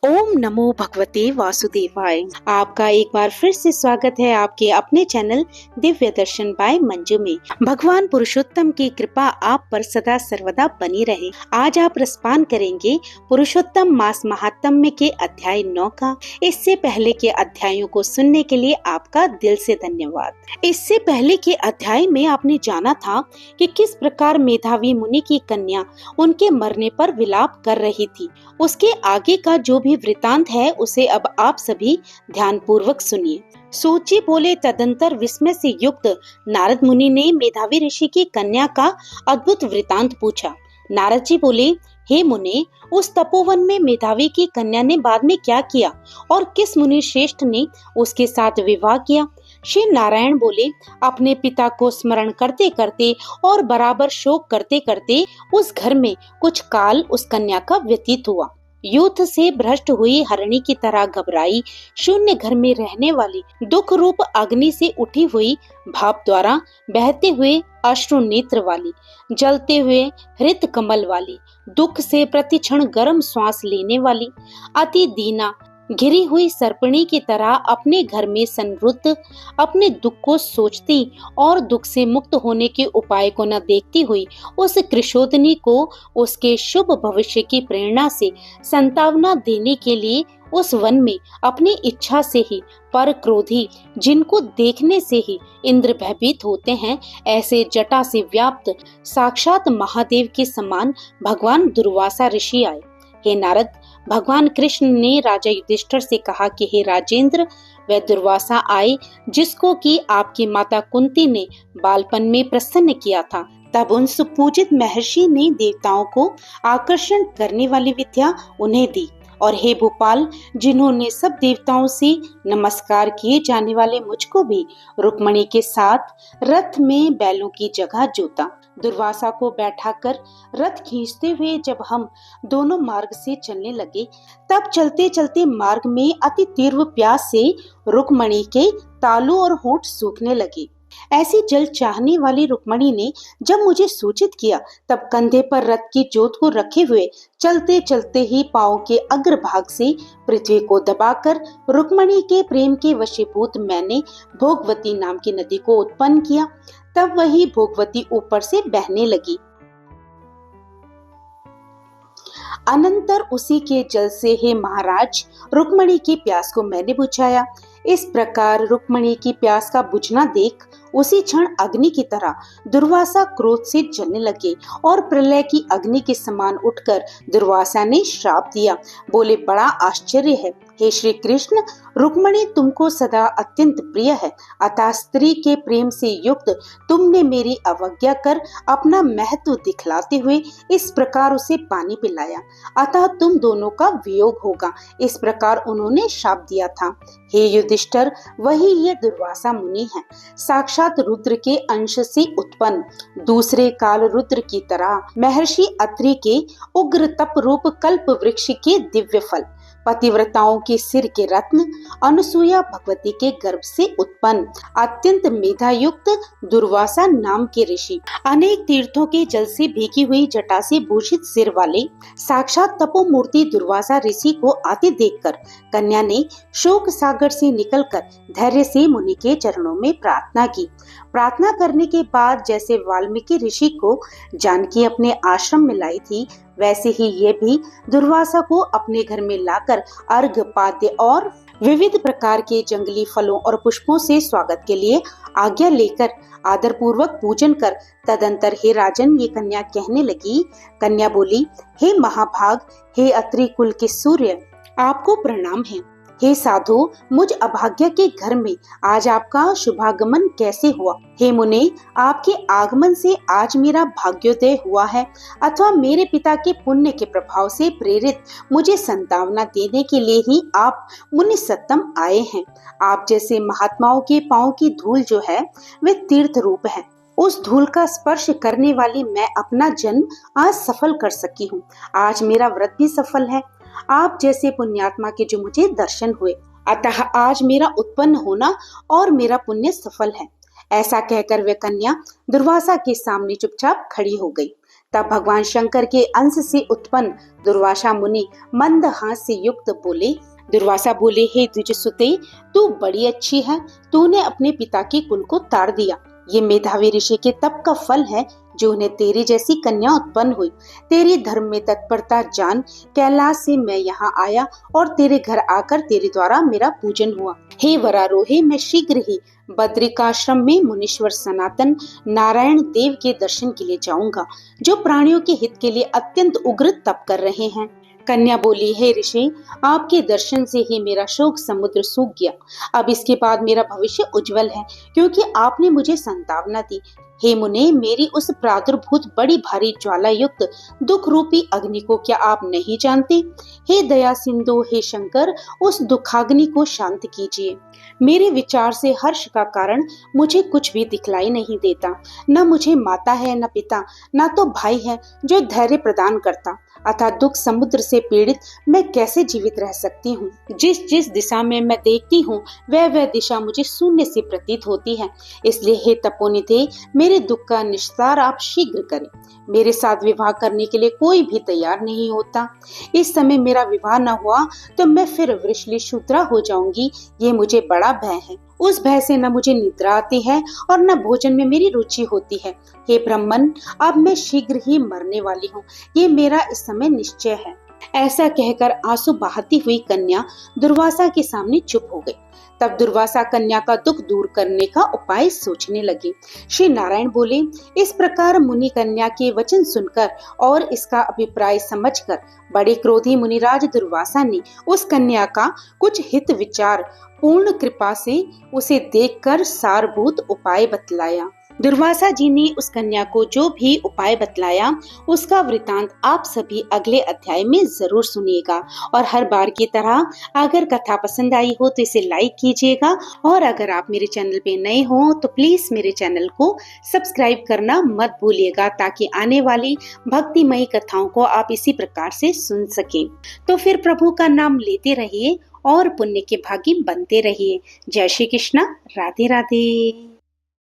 ओम नमो भगवते वासुदेवाय। आपका एक बार फिर से स्वागत है आपके अपने चैनल दिव्य दर्शन बाय मंजू में। भगवान पुरुषोत्तम की कृपा आप पर सदा सर्वदा बनी रहे। आज आप रसपान करेंगे पुरुषोत्तम मास महात्म्य के अध्याय 9 का। इससे पहले के अध्यायों को सुनने के लिए आपका दिल से धन्यवाद। इससे पहले के अध्याय में आपने जाना था कि किस प्रकार मेधावी मुनि की कन्या उनके मरने पर विलाप कर रही थी। उसके आगे का जो भी वृतांत है उसे अब आप सभी ध्यान पूर्वक सुनिए। सूत बोले, तदंतर विस्मय से युक्त नारद मुनि ने मेधावी ऋषि की कन्या का अद्भुत वृतांत पूछा। नारद जी बोले, हे मुने, उस तपोवन में मेधावी की कन्या ने बाद में क्या किया और किस मुनि श्रेष्ठ ने उसके साथ विवाह किया? श्री नारायण बोले, अपने पिता को स्मरण करते करते और बराबर शोक करते करते उस घर में कुछ काल उस कन्या का व्यतीत हुआ। युद्ध से भ्रष्ट हुई हरणी की तरह घबराई, शून्य घर में रहने वाली, दुख रूप अग्नि से उठी हुई भाप द्वारा बहते हुए अश्रु नेत्र वाली, जलते हुए हृत कमल वाली, दुख से प्रतिक्षण गर्म श्वास लेने वाली, अति दीना घिरी हुई सर्पणी की तरह अपने घर में संरुद्ध, अपने दुख को सोचती और दुख से मुक्त होने के उपाय को न देखती हुई उस कृशोदनी को उसके शुभ भविष्य की प्रेरणा से संतावना देने के लिए उस वन में अपनी इच्छा से ही पर क्रोधी, जिनको देखने से ही इंद्र भयभीत होते हैं, ऐसे जटा से व्याप्त साक्षात महादेव के समान भगवान दुर्वासा ऋषि आए। हे नारद, भगवान कृष्ण ने राजा युधिष्ठिर से कहा कि हे राजेंद्र, वह दुर्वासा आए जिसको कि आपकी माता कुंती ने बालपन में प्रसन्न किया था। तब उन सुपूजित महर्षि ने देवताओं को आकर्षण करने वाली विद्या उन्हें दी। और हे भोपाल, जिन्होंने सब देवताओं से नमस्कार किए जाने वाले मुझको भी रुक्मणी के साथ रथ में बैलों की जगह जोता। दुर्वासा को बैठाकर रथ खींचते हुए जब हम दोनों मार्ग से चलने लगे, तब चलते चलते मार्ग में अति तीव्र प्यास से रुक्मणी के तालू और होंठ सूखने लगे। ऐसी जल चाहने वाली रुक्मणी ने जब मुझे सूचित किया, तब कंधे पर रथ की जोत को रखे हुए चलते चलते ही पांव के अग्रभाग से पृथ्वी को दबाकर रुक्मणी के प्रेम के वशीभूत मैंने भोगवती नाम की नदी को उत्पन्न किया। तब वही भोगवती ऊपर से बहने लगी। अनंतर उसी के जल से हे महाराज, रुक्मणी की प्यास को मैंने बुझाया। इस प्रकार रुक्मणी की प्यास का बुझना देख उसी क्षण अग्नि की तरह दुर्वासा क्रोध से जलने लगे और प्रलय की अग्नि के समान उठकर दुर्वासा ने श्राप दिया। बोले, बड़ा आश्चर्य है हे श्री कृष्ण, रुक्मणी तुमको सदा अत्यंत प्रिय है, अतः स्त्री के प्रेम से युक्त तुमने मेरी अवज्ञा कर अपना महत्व दिखलाते हुए इस प्रकार उसे पानी पिलाया, अतः तुम दोनों का वियोग होगा। इस प्रकार उन्होंने श्राप दिया था। हे युधिष्ठिर, वही ये दुर्वासा मुनि है, साक्षात रुद्र के अंश से उत्पन्न, दूसरे काल रुद्र की तरह महर्षि अत्रि के उग्र तप रूप कल्प वृक्ष के दिव्य फल, पतिव्रताओं के सिर के रत्न, अनुसुया भगवती के गर्भ से उत्पन्न अत्यंत मेधा युक्त दुर्वासा नाम के ऋषि, अनेक तीर्थों के जल से भीगी हुई जटा से भूषित सिर वाले साक्षात तपोमूर्ति दुर्वासा ऋषि को आते देखकर कन्या ने शोक सागर से निकलकर धैर्य से मुनि के चरणों में प्रार्थना की। प्रार्थना करने के बाद जैसे वाल्मीकि ऋषि को जानकी अपने आश्रम में लाई थी, वैसे ही ये भी दुर्वासा को अपने घर में लाकर अर्घ पाद्य और विविध प्रकार के जंगली फलों और पुष्पों से स्वागत के लिए आज्ञा लेकर आदर पूर्वक पूजन कर तदंतर हे राजन, ये कन्या कहने लगी। कन्या बोली, हे महाभाग, हे अत्रि कुल के सूर्य, आपको प्रणाम है। हे साधु, मुझ अभाग्य के घर में आज आपका शुभागमन कैसे हुआ? हे मुने, आपके आगमन से आज मेरा भाग्योदय हुआ है, अथवा मेरे पिता के पुण्य के प्रभाव से प्रेरित मुझे संतावना देने के लिए ही आप मुनि सत्तम आए हैं। आप जैसे महात्माओं के पांव की धूल जो है वे तीर्थ रूप है। उस धूल का स्पर्श करने वाली मैं अपना जन्म आज सफल कर सकी हूँ। आज मेरा व्रत भी सफल है। आप जैसे पुण्यात्मा के जो मुझे दर्शन हुए, अतः आज मेरा उत्पन्न होना और मेरा पुण्य सफल है। ऐसा कहकर वह कन्या दुर्वासा के सामने चुपचाप खड़ी हो गई। तब भगवान शंकर के अंश से उत्पन्न दुर्वासा मुनि मंद हास से युक्त बोले। दुर्वासा बोले, हे द्विजसुते, तू बड़ी अच्छी है। तूने अपने पिता के कुल को ताड़ दिया। ये मेधावी ऋषि के तप का फल है जो उन्हें तेरी जैसी कन्या उत्पन्न हुई। तेरी धर्म में तत्परता जान कैलाश से मैं यहाँ आया और तेरे घर आकर तेरे द्वारा मेरा पूजन हुआ। हे वरारोहे, मैं शीघ्र ही बद्रिकाश्रम में मुनीश्वर सनातन नारायण देव के दर्शन के लिए जाऊंगा, जो प्राणियों के हित के लिए अत्यंत उग्र तप कर रहे हैं। कन्या बोली, हे ऋषि, आपके दर्शन से ही मेरा शोक समुद्र सूख गया। अब इसके बाद मेरा भविष्य उज्जवल है, क्योंकि आपने मुझे संतावना दी। हे मुने, मेरी उस प्रादुर्भूत बड़ी भारी ज्वाला युक्त दुख रूपी अग्नि को क्या आप नहीं जानते? हे दया सिंधु, हे शंकर, उस दुखाग्नि को शांत कीजिए। मेरे विचार से हर्ष का कारण मुझे कुछ भी दिखलाई नहीं देता। न मुझे माता है, न पिता, न तो भाई है जो धैर्य प्रदान करता। अतः दुख समुद्र से पीड़ित मैं कैसे जीवित रह सकती हूँ? जिस जिस दिशा में मैं देखती हूँ वह दिशा मुझे शून्य से प्रतीत होती है। इसलिए हे तपोनिधे, मेरे दुख का निस्तार आप शीघ्र करें। मेरे साथ विवाह करने के लिए कोई भी तैयार नहीं होता। इस समय मेरा विवाह न हुआ तो मैं फिर वृषलीशूद्रा हो जाऊंगी, ये मुझे बड़ा भय है। उस भय से न मुझे निद्रा आती है और न भोजन में मेरी रुचि होती है। हे ब्राह्मण, अब मैं शीघ्र ही मरने वाली हूँ, ये मेरा इस समय निश्चय है। ऐसा कहकर आंसू बहाती हुई कन्या दुर्वासा के सामने चुप हो गई। तब दुर्वासा कन्या का दुख दूर करने का उपाय सोचने लगे। श्री नारायण बोले, इस प्रकार मुनि कन्या के वचन सुनकर और इसका अभिप्राय समझकर बड़े क्रोधी मुनिराज दुर्वासा ने उस कन्या का कुछ हित विचार पूर्ण कृपा से उसे देखकर सारभूत उपाय बतलाया। दुर्वासा जी ने उस कन्या को जो भी उपाय बतलाया उसका वृतांत आप सभी अगले अध्याय में जरूर सुनिएगा। और हर बार की तरह अगर कथा पसंद आई हो तो इसे लाइक कीजिएगा, और अगर आप मेरे चैनल पे नए हो तो प्लीज मेरे चैनल को सब्सक्राइब करना मत भूलिएगा, ताकि आने वाली भक्तिमयी कथाओं को आप इसी प्रकार से सुन सकें। तो फिर प्रभु का नाम लेते रहिए और पुण्य के भागी बनते रहिए। जय श्री कृष्णा, राधे राधे।